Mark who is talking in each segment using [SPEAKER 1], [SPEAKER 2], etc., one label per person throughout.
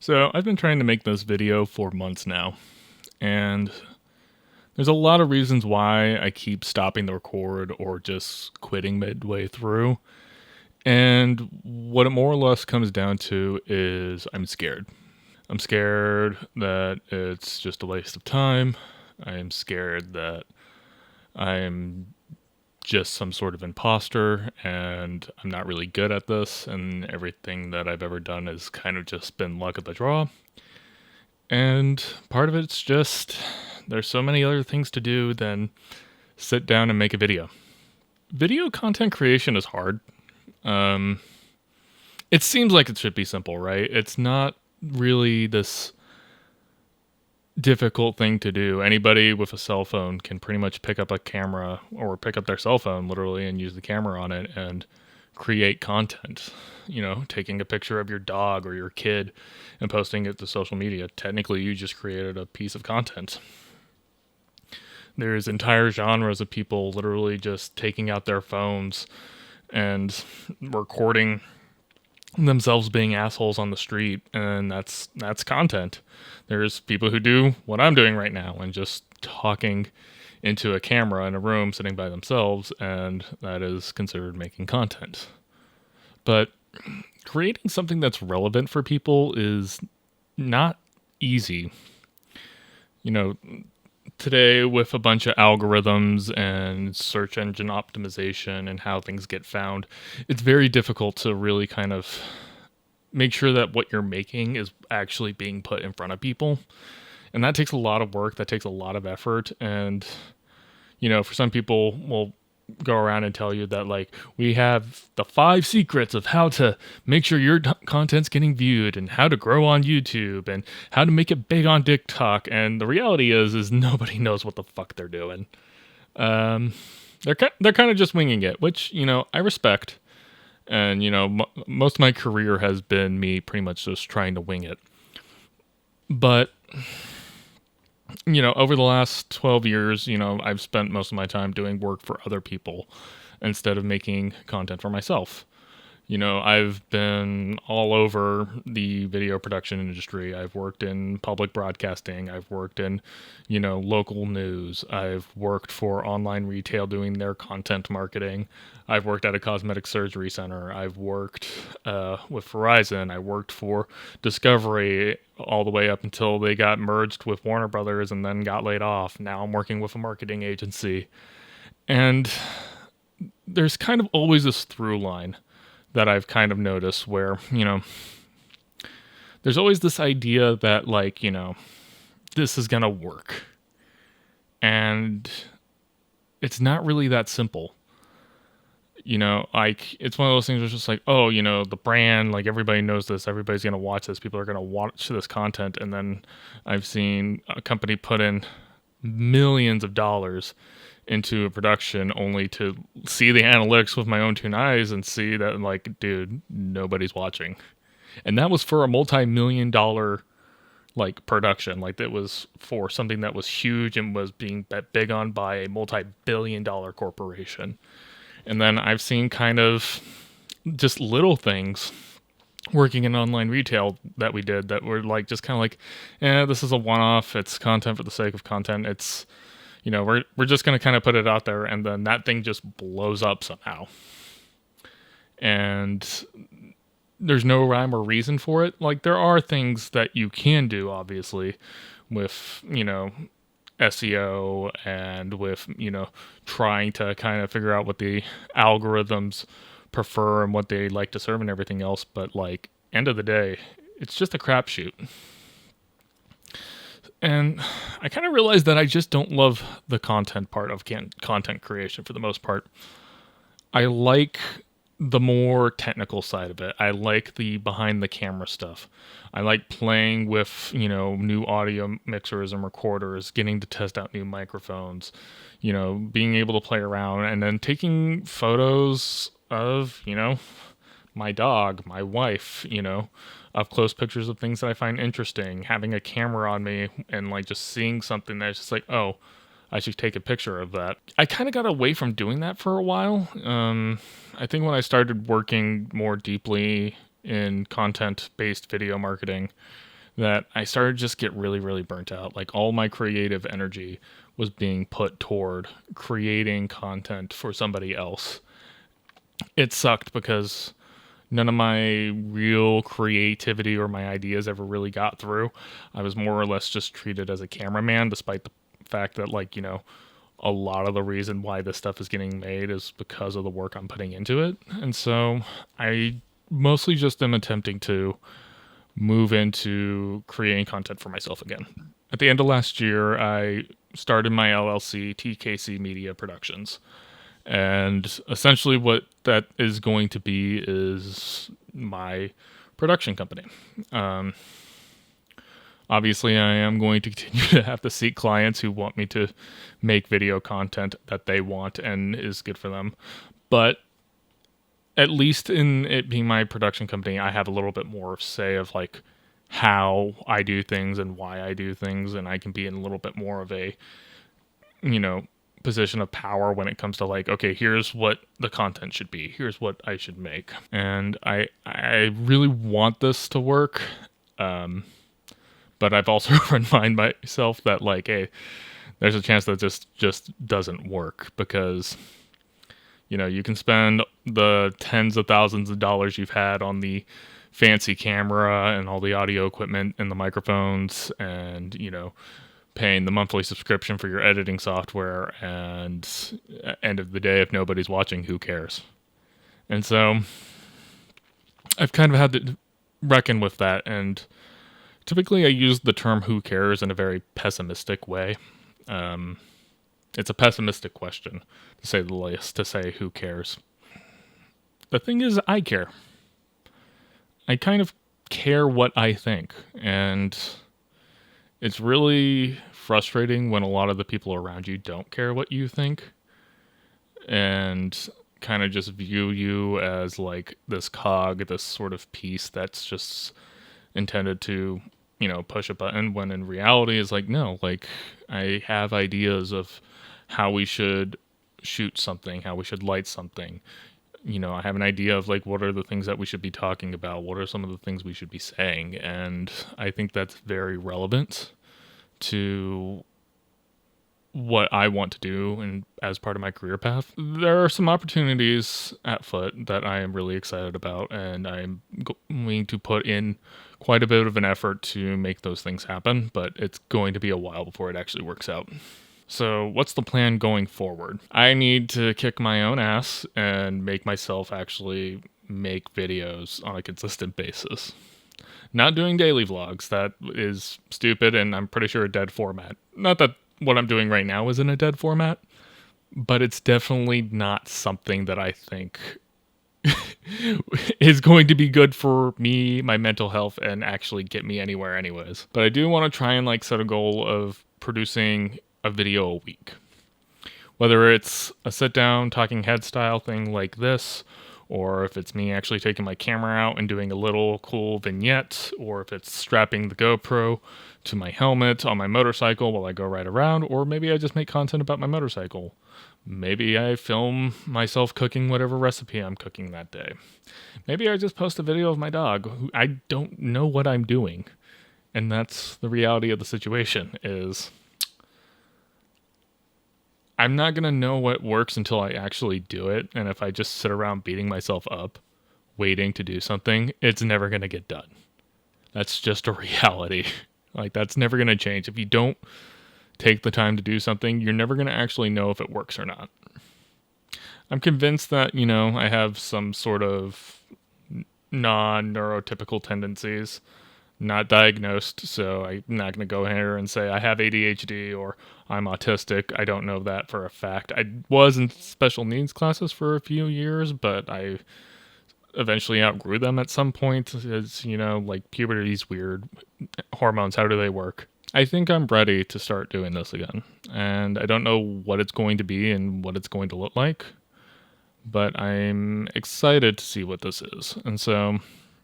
[SPEAKER 1] So I've been trying to make this video for months now, and there's a lot of reasons why I keep stopping the record or just quitting midway through. And what it more or less comes down to is I'm scared. I'm scared that it's just a waste of time. I am scared that I'm just some sort of imposter and I'm not really good at this, and everything that I've ever done has kind of just been luck of the draw. And part of it's just there's so many other things to do than sit down and make a video. Video content creation is hard. Um, it seems like it should be simple, right? It's not really this difficult thing to do. Anybody with a cell phone can pretty much pick up a camera or pick up their cell phone literally and use the camera on it and create content. You know, taking a picture of your dog or your kid and posting it to social media. Technically, you just created a piece of content. There's entire genres of people literally just taking out their phones and recording themselves being assholes on the street, and that's content. There's people who do what I'm doing right now and just talking into a camera in a room sitting by themselves, and that is considered making content. But creating something that's relevant for people is not easy. You know, today with a bunch of algorithms and search engine optimization and how things get found, it's very difficult to really kind of make sure that what you're making is actually being put in front of people. And that takes a lot of work, that takes a lot of effort. And, you know, for some people, will go around and tell you that, like, we have the 5 secrets of how to make sure your content's getting viewed and how to grow on YouTube and how to make it big on TikTok. And the reality is nobody knows what the fuck they're doing. They're kind of just winging it, which, you know, I respect. And, you know, most of my career has been me pretty much just trying to wing it. But, you know, over the last 12 years, you know, I've spent most of my time doing work for other people instead of making content for myself. You know, I've been all over the video production industry. I've worked in public broadcasting. I've worked in, you know, local news. I've worked for online retail doing their content marketing. I've worked at a cosmetic surgery center. I've worked with Verizon. I worked for Discovery all the way up until they got merged with Warner Brothers and then got laid off. Now I'm working with a marketing agency. And there's kind of always this through line that I've kind of noticed where, you know, there's always this idea that, like, you know, this is going to work. And it's not really that simple. You know, like, it's one of those things where it's just like, oh, you know, the brand, like, everybody knows this, everybody's going to watch this, people are going to watch this content. And then I've seen a company put in millions of dollars into a production only to see the analytics with my own 2 eyes and see that, like, dude, nobody's watching. And that was for a multi-million-dollar, like, production. Like, that was for something that was huge and was being bet big on by a multi-billion-dollar corporation. And then I've seen kind of just little things working in online retail that we did that were, like, just kind of like, this is a one-off. It's content for the sake of content. It's, you know, we're just going to kind of put it out there, and then that thing just blows up somehow. And there's no rhyme or reason for it. Like, there are things that you can do, obviously, with, you know, SEO and with, you know, trying to kind of figure out what the algorithms prefer and what they like to serve and everything else. But, like, end of the day, it's just a crapshoot. And I kind of realized that I just don't love the content part of content creation for the most part. I like the more technical side of it. I like the behind the camera stuff. I like playing with, you know, new audio mixers and recorders, getting to test out new microphones, you know, being able to play around and then taking photos of, you know, my dog, my wife, you know, up close pictures of things that I find interesting, having a camera on me and, like, just seeing something that's just like, oh, I should take a picture of that. I kind of got away from doing that for a while. I think when I started working more deeply in content-based video marketing that I started to just get really, really burnt out. Like all my creative energy was being put toward creating content for somebody else. It sucked because none of my real creativity or my ideas ever really got through. I was more or less just treated as a cameraman, despite the fact that, like, a lot of the reason why this stuff is getting made is because of the work I'm putting into it. And so I mostly just am attempting to move into creating content for myself again. At the end of last year, I started my LLC, TCK-Media Productions. And essentially, what that is going to be is my production company. Um, Obviously, I am going to continue to have to seek clients who want me to make video content that they want and is good for them. But at least in it being my production company, I have a little bit more say of like how I do things and why I do things, and I can be in a little bit more of a, you know, position of power when it comes to like, okay, here's what the content should be, here's what I should make. And I really want this to work. But I've also remind myself that like, hey, there's a chance that this just doesn't work because you can spend the tens of thousands of dollars you've had on the fancy camera and all the audio equipment and the microphones and paying the monthly subscription for your editing software, and at the end of the day, if nobody's watching, who cares? And so I've kind of had to reckon with that, and typically I use the term who cares in a very pessimistic way. It's a pessimistic question, to say the least, to say who cares. The thing is, I care. I kind of care what I think, and it's really frustrating when a lot of the people around you don't care what you think and kind of just view you as like this cog, this sort of piece that's just intended to, push a button, when in reality is like, no, like I have ideas of how we should shoot something, how we should light something. I have an idea of like what are the things that we should be talking about, what are some of the things we should be saying, and I think that's very relevant to what I want to do and as part of my career path. There are some opportunities at foot that I am really excited about, and I'm going to put in quite a bit of an effort to make those things happen, but it's going to be a while before it actually works out. So what's the plan going forward? I need to kick my own ass and make myself actually make videos on a consistent basis. Not doing daily vlogs. That is stupid, and I'm pretty sure a dead format. Not that what I'm doing right now is in a dead format, but it's definitely not something that I think is going to be good for me, my mental health, and actually get me anywhere anyways. But I do want to try and like set a goal of producing a video a week. Whether it's a sit down talking head style thing like this, or if it's me actually taking my camera out and doing a little cool vignette, or if it's strapping the GoPro to my helmet on my motorcycle while I go ride around, or maybe I just make content about my motorcycle. Maybe I film myself cooking whatever recipe I'm cooking that day. Maybe I just post a video of my dog. I don't know what I'm doing. And that's the reality of the situation is I'm not going to know what works until I actually do it. And if I just sit around beating myself up, waiting to do something, it's never going to get done. That's just a reality. Like, that's never going to change. If you don't take the time to do something, you're never going to actually know if it works or not. I'm convinced that, I have some sort of non-neurotypical tendencies. Not diagnosed, so I'm not going to go here and say I have ADHD or I'm autistic. I don't know that for a fact. I was in special needs classes for a few years, but I eventually outgrew them at some point. As like puberty's weird. Hormones, how do they work? I think I'm ready to start doing this again. And I don't know what it's going to be and what it's going to look like, but I'm excited to see what this is. And so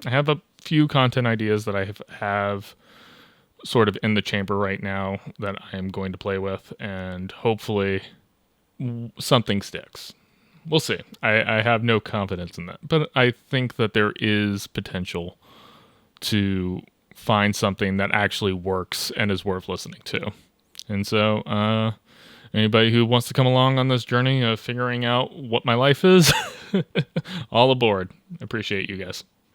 [SPEAKER 1] I have a few content ideas that I have sort of in the chamber right now that I'm going to play with, and hopefully something sticks. We'll see. I have no confidence in that, but I think that there is potential to find something that actually works and is worth listening to. And so, anybody who wants to come along on this journey of figuring out what my life is, all aboard. Appreciate you guys.